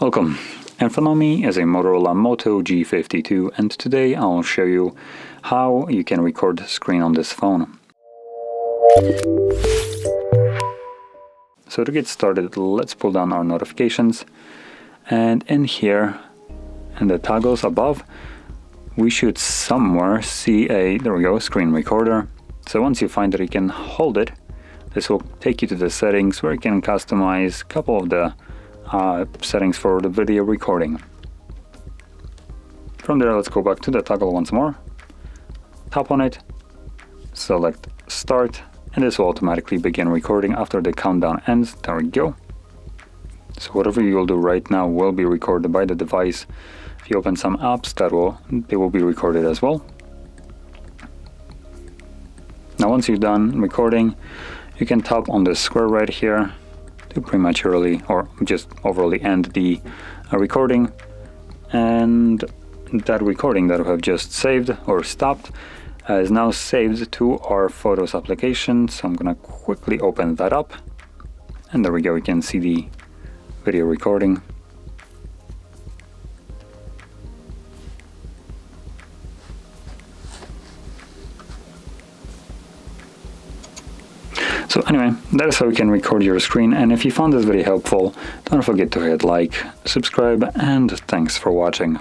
Welcome. In front of me is a Motorola Moto G52, and today I'll show you how you can record the screen on this phone. So to get started, let's pull down our notifications, and in here, in the toggles above, we should somewhere see there we go, screen recorder. So once you find that, you can hold it. This will take you to the settings where you can customize a couple of the settings for the video recording. From there, let's go back to the toggle once more, tap on it, select start, and this will automatically begin recording after the countdown ends. There we go. So whatever you'll do right now will be recorded by the device. If you open some apps, they will be recorded as well. Now once you're done recording, you can tap on the square right here to prematurely or just overly end the recording, and that recording that we have just saved or stopped is now saved to our Photos application. So I'm gonna quickly open that up, and there we go, you can see the video recording. So anyway, that is how you can record your screen, and if you found this video helpful, don't forget to hit like, subscribe, and thanks for watching.